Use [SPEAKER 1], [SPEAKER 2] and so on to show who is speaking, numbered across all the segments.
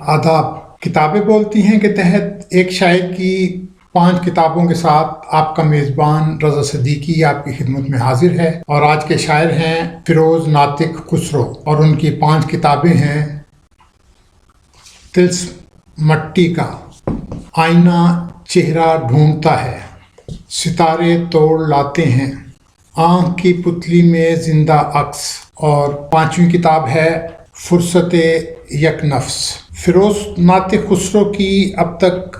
[SPEAKER 1] आदाब। किताबें बोलती हैं के तहत एक शायर की 5 किताबों के साथ आपका मेज़बान रज़ा सदीकी आपकी खिदमत में हाजिर है। और आज के शायर हैं फ़िरोज़ नातिक खुसरो और उनकी 5 किताबें हैं तिल्स्म मट्टी का, आईना चेहरा ढूंढता है, सितारे तोड़ लाते हैं, आँख की पुतली में जिंदा अक्स, और 5वीं किताब है फुर्सत यक नफ्स। फ़िरोज़ नातिक खुसरो की अब तक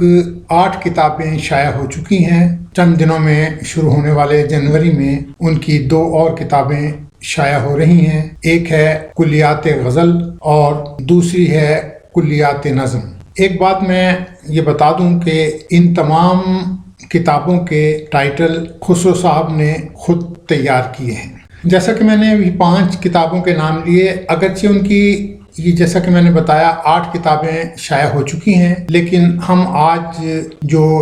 [SPEAKER 1] 8 किताबें शाया हो चुकी हैं। चंद दिनों में शुरू होने वाले जनवरी में उनकी 2 और किताबें शाया हो रही हैं। एक है कुलियात गज़ल और दूसरी है कुलियात नज़्म। एक बात मैं ये बता दूं कि इन तमाम किताबों के टाइटल खुसरो साहब ने खुद तैयार किए हैं। जैसा कि मैंने अभी 5 किताबों के नाम लिए, अगरचे उनकी ये जैसा कि मैंने बताया 8 किताबें शाया हो चुकी हैं, लेकिन हम आज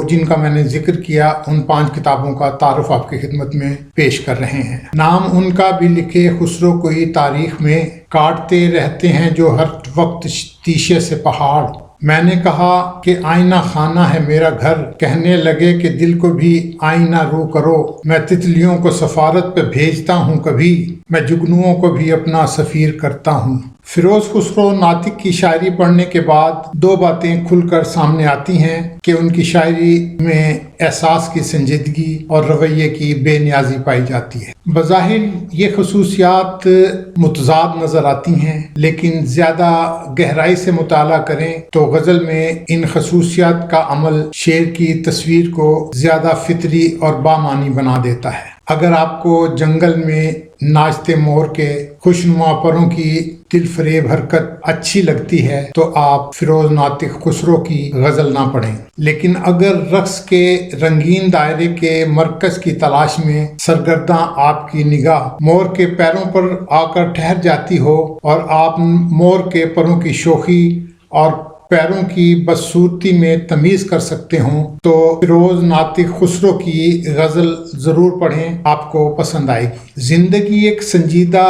[SPEAKER 1] जिनका मैंने जिक्र किया उन 5 किताबों का तारुफ आपकी खिदमत में पेश कर रहे हैं। नाम उनका भी लिखे खुसरो कोई तारीख में, काटते रहते हैं जो हर वक्त शीशे से पहाड़। मैंने कहा कि आईना खाना है मेरा घर, कहने लगे कि दिल को भी आईना रू करो। मैं तितलियों को सफारत पे भेजता हूँ कभी, मैं जुगनुओं को भी अपना सफ़ीर करता हूँ। फ़िरोज़ खुसरो नातिक की शायरी पढ़ने के बाद 2 बातें खुलकर सामने आती हैं कि उनकी शायरी में एहसास की संजीदगी और रवैये की बेनियाजी पाई जाती है। बज़ाहिर ये खसूसियात मुतज़ाद नज़र आती हैं, लेकिन ज़्यादा गहराई से मुताला करें तो गज़ल में इन खसूसियात का अमल शेर की तस्वीर को ज़्यादा फितरी और बामानी बना देता है। अगर आपको जंगल में नाचते मोर के खुशनुमा परों की दिलफरेब हरकत अच्छी लगती है तो आप फ़िरोज़ नातिक खुसरो की गज़ल ना पढ़ें। लेकिन अगर रक्स के रंगीन दायरे के मरकज़ की तलाश में सरगर्दा आपकी निगाह मोर के पैरों पर आकर ठहर जाती हो और आप मोर के परों की शोखी और पैरों की बदसूरती में तमीज़ कर सकते हों तो फ़िरोज़ नातिक खुसरो की गज़ल ज़रूर पढ़ें, आपको पसंद आएगी। ज़िंदगी एक संजीदा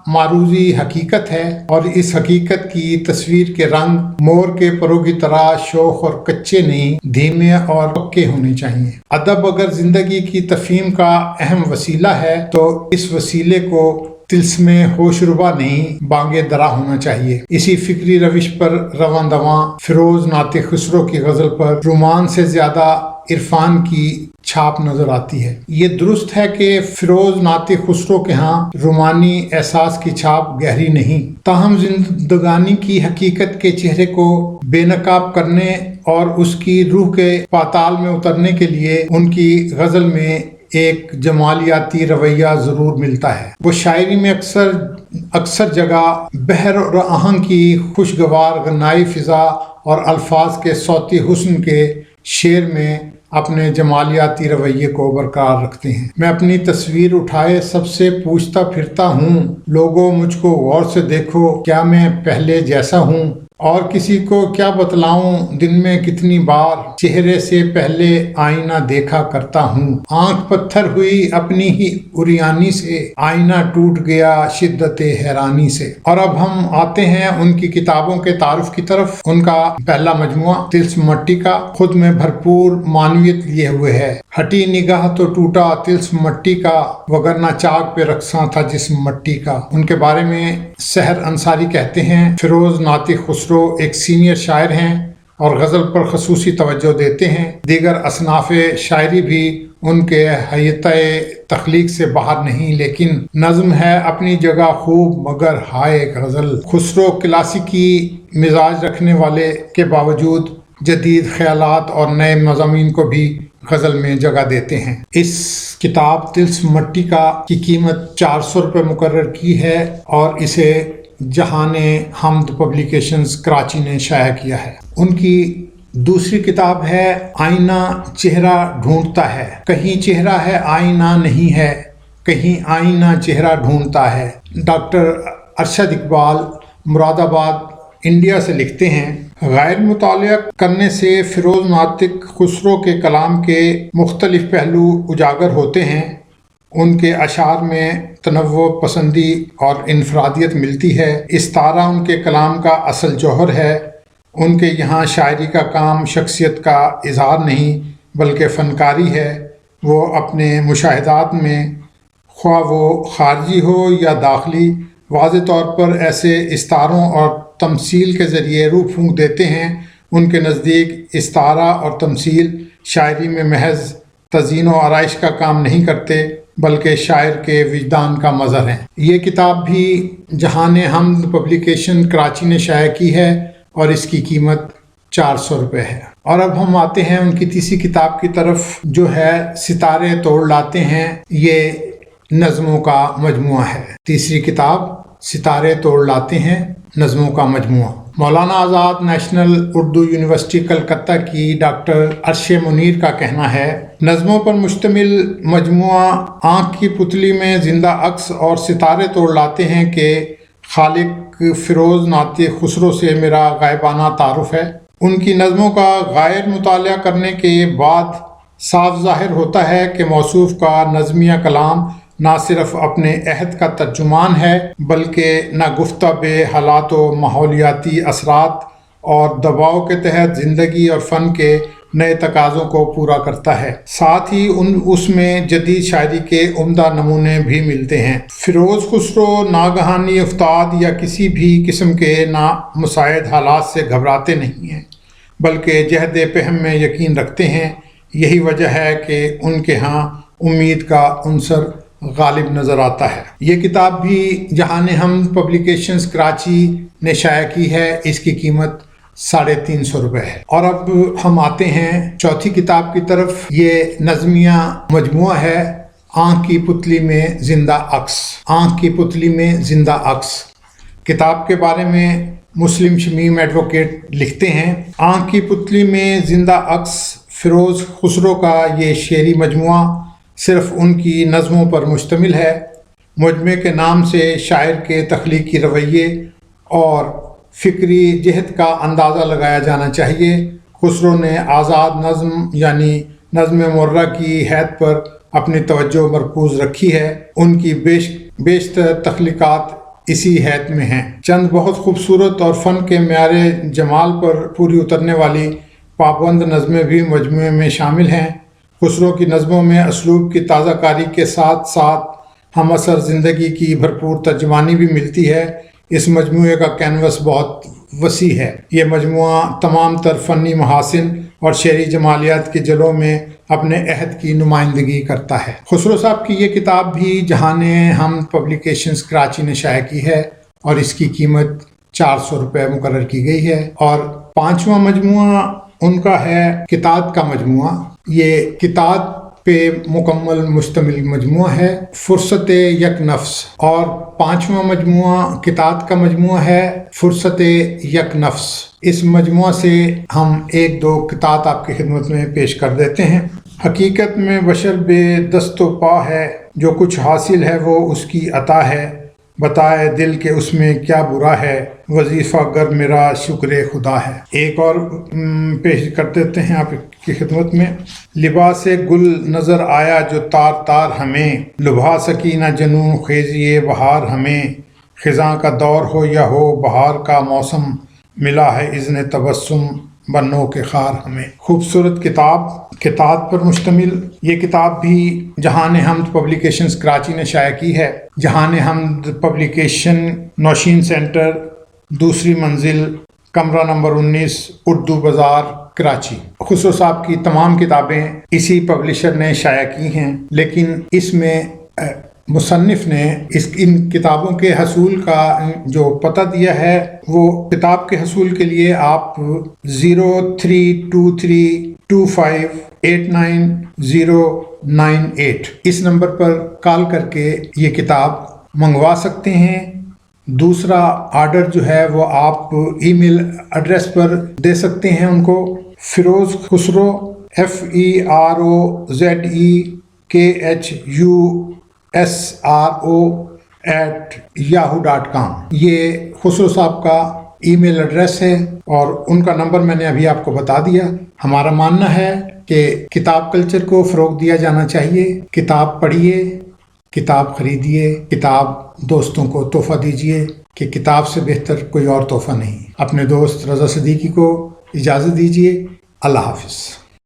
[SPEAKER 1] मारूज़ी हकीकत है और इस हकीकत की तस्वीर के रंग मोर के परों की तरह शोख और कच्चे नहीं, धीमे और पक्के होने चाहिए। अदब अगर ज़िंदगी की तफ़हीम का अहम वसीला है तो इस वसीले को तिल्स्म होशरुबा नहीं बांगे दरा होना चाहिए। इसी फिक्री रविश पर रवां दवां फ़िरोज़ नातिक खुसरो की गज़ल पर रोमान से ज़्यादा इरफान की छाप नज़र आती है। ये दुरुस्त है कि फ़िरोज़ नातिक खुसरो के यहाँ रोमानी एहसास की छाप गहरी नहीं, ताहम जिंदगानी की हकीकत के चेहरे को बेनकाब करने और उसकी रूह के पाताल में उतरने के लिए उनकी गज़ल में एक जमालियाती रवैया ज़रूर मिलता है। वो शायरी में अक्सर जगह बहर और आहंग की खुशगवार गन्नाई फ़िज़ा और अल्फाज के सौती हुस्न के शेर में अपने जमालियाती रवैये को बरकरार रखते हैं। मैं अपनी तस्वीर उठाए सबसे पूछता फिरता हूँ, लोगों मुझको गौर से देखो, क्या मैं पहले जैसा हूँ? और किसी को क्या बतलाऊं दिन में कितनी बार चेहरे से पहले आईना देखा करता हूँ। आंख पत्थर हुई अपनी ही उरियानी से, आईना टूट गया शिद्दत हैरानी से। और अब हम आते हैं उनकी किताबों के तारुफ की तरफ। उनका पहला मजमुआ तिल्स्म मट्टी का खुद में भरपूर मानवियत लिए हुए है। हटी निगाह तो टूटा तिल्स्म मट्टी का, वगरना चाक पे रक्सा था जिस्म मट्टी का। उनके बारे में सहर अंसारी कहते हैं, फ़िरोज़ नातिक खुसरो एक सीनियर शायर हैं और गज़ल पर खसूसी तवज्जो देते हैं। दीगर असनाफ़ शायरी भी उनके हयते तख्लीक से बाहर नहीं, लेकिन नज़्म है अपनी जगह खूब मगर हाय गज़ल। खुसरो क्लासिकी मिजाज रखने वाले के बावजूद जदीद ख्यालात और नए मज़ामीन को भी गज़ल में जगह देते हैं। इस किताब तिल्स्म मट्टी की कीमत 400 रुपये मुकर्रर की है और इसे जहाने हमद पब्लिकेशंस कराची ने शाया किया है। उनकी दूसरी किताब है आईना चेहरा ढूंढता है। कहीं चेहरा है आईना नहीं है, कहीं आईना चेहरा ढूंढता है। डॉक्टर अरशद इकबाल मुरादाबाद इंडिया से लिखते हैं, गैर मुतालिया करने से फ़िरोज़ नातिक खुसरो के कलाम के मुख्तलिफ पहलू उजागर होते हैं। उनके अशार में तनव्वुअ पसंदी और इनफरादियत मिलती है। इस्तारा उनके कलाम का असल जौहर है। ان کے یہاں شاعری کا کام شخصیت کا اظہار نہیں بلکہ فنکاری ہے۔ وہ اپنے مشاہدات میں خواہ وہ خارجی ہو یا داخلی واضح طور پر ایسے استعاروں اور تمثیل کے ذریعے روح پھونک دیتے ہیں۔ ان کے نزدیک استعارہ اور تمثیل شاعری میں محض تزئین و آرائش کا کام نہیں کرتے بلکہ شاعر کے وجدان کا مظہر ہیں۔ یہ کتاب بھی جہان حمد پبلیکیشن کراچی نے شائع کی ہے اور اس کی قیمت 400 روپے ہے۔ اور اب ہم آتے ہیں ان کی تیسری کتاب کی طرف جو ہے ستارے توڑ لاتے ہیں۔ یہ نظموں کا مجموعہ ہے۔ تیسری کتاب ستارے توڑ لاتے ہیں، نظموں کا مجموعہ۔ مولانا آزاد نیشنل اردو یونیورسٹی کلکتہ کی ڈاکٹر عرش منیر کا کہنا ہے، نظموں پر مشتمل مجموعہ آنکھ کی پتلی میں زندہ عکس اور ستارے توڑ لاتے ہیں کہ خالق فیروز نعت خسرو سے میرا غائبانہ تعارف ہے۔ ان کی نظموں کا غائر مطالعہ کرنے کے بعد صاف ظاہر ہوتا ہے کہ موصوف کا نظمیہ کلام نہ صرف اپنے عہد کا ترجمان ہے بلکہ نہ گفتہ بے حالات و ماحولیاتی اثرات اور دباؤ کے تحت زندگی اور فن کے نئے تقاضوں کو پورا کرتا ہے۔ ساتھ ہی اس میں جدید شاعری کے عمدہ نمونے بھی ملتے ہیں۔ فیروز خسرو ناگہانی افتاد یا کسی بھی قسم کے نامساعد حالات سے گھبراتے نہیں ہیں بلکہ جہد پہم میں یقین رکھتے ہیں۔ یہی وجہ ہے کہ ان کے ہاں امید کا عنصر غالب نظر آتا ہے۔ یہ کتاب بھی جہان حمد پبلیکیشنز کراچی نے شائع کی ہے۔ اس کی قیمت 350 روپے ہے۔ اور اب ہم آتے ہیں چوتھی کتاب کی طرف۔ یہ نظمیہ مجموعہ ہے آنکھ کی پتلی میں زندہ عکس۔ آنکھ کی پتلی میں زندہ عکس کتاب کے بارے میں مسلم شمیم ایڈوکیٹ لکھتے ہیں، آنکھ کی پتلی میں زندہ عکس فیروز خسرو کا یہ شعری مجموعہ صرف ان کی نظموں پر مشتمل ہے۔ مجموعے کے نام سے شاعر کے تخلیقی رویے اور فکری جہد کا اندازہ لگایا جانا چاہیے۔ خسرو نے آزاد نظم یعنی نظم مرہ کی حید پر اپنی توجہ مرکوز رکھی ہے۔ ان کی بیشتر تخلیقات اسی حید میں ہیں۔ چند بہت خوبصورت اور فن کے معیار جمال پر پوری اترنے والی پابند نظمیں بھی مجموعے میں شامل ہیں۔ خسرو کی نظموں میں اسلوب کی تازہ کاری کے ساتھ ساتھ ہم عصر زندگی کی بھرپور ترجمانی بھی ملتی ہے۔ اس مجموعے کا کینوس بہت وسیع ہے۔ یہ مجموعہ تمام تر فنی محاسن اور شعری جمالیات کے جلووں میں اپنے عہد کی نمائندگی کرتا ہے۔ خسرو صاحب کی یہ کتاب بھی جہان حمد پبلیکیشنز کراچی نے شائع کی ہے اور اس کی قیمت 400 روپے مقرر کی گئی ہے۔ اور پانچواں مجموعہ ان کا ہے کتاب کا مجموعہ۔ یہ کتاب پہ مکمل مشتمل مجموعہ ہے، فرصت یک نفس۔ اور پانچواں مجموعہ کتاب کا مجموعہ ہے فرصت یک نفس۔ اس مجموعہ سے ہم ایک دو کتاب آپ کی خدمت میں پیش کر دیتے ہیں۔ حقیقت میں بشر بے دست و پا ہے، جو کچھ حاصل ہے وہ اس کی عطا ہے، بتائے دل کہ اس میں کیا برا ہے، وظیفہ گر میرا شکر خدا ہے۔ ایک اور پیش کر دیتے ہیں آپ کی خدمت میں۔ لباس گل نظر آیا جو تار تار ہمیں، لبھا سکی نہ جنون خیزی بہار ہمیں، خزاں کا دور ہو یا ہو بہار کا موسم، ملا ہے اذن تبسم بنوں کے خار ہمیں۔ خوبصورت کتاب پر مشتمل یہ کتاب بھی جہان حمد پبلیکیشنز کراچی نے شائع کی ہے۔ جہان حمد پبلیکیشن نوشین سینٹر، دوسری منزل، کمرہ نمبر 19، اردو بازار، کراچی۔ خسرو صاحب کی تمام کتابیں اسی پبلشر نے شائع کی ہیں، لیکن اس میں مصنف نے ان کتابوں کے حصول کا جو پتہ دیا ہے وہ کتاب کے حصول کے لیے آپ 0323258998 اس نمبر پر کال کر کے یہ کتاب منگوا سکتے ہیں۔ دوسرا آرڈر جو ہے وہ آپ ای میل ایڈریس پر دے سکتے ہیں ان کو، فیروز خسرو FEROZEKHUSRO@yahoo.com۔ یہ خسرو صاحب کا ای میل ایڈریس ہے اور ان کا نمبر میں نے ابھی آپ کو بتا دیا۔ ہمارا ماننا ہے کہ کتاب کلچر کو فروغ دیا جانا چاہیے۔ کتاب پڑھیے، کتاب خریدیے، کتاب دوستوں کو تحفہ دیجیے۔ کہ کتاب سے بہتر کوئی اور تحفہ نہیں۔ اپنے دوست رضا صدیقی کو اجازت دیجیے۔ اللہ حافظ۔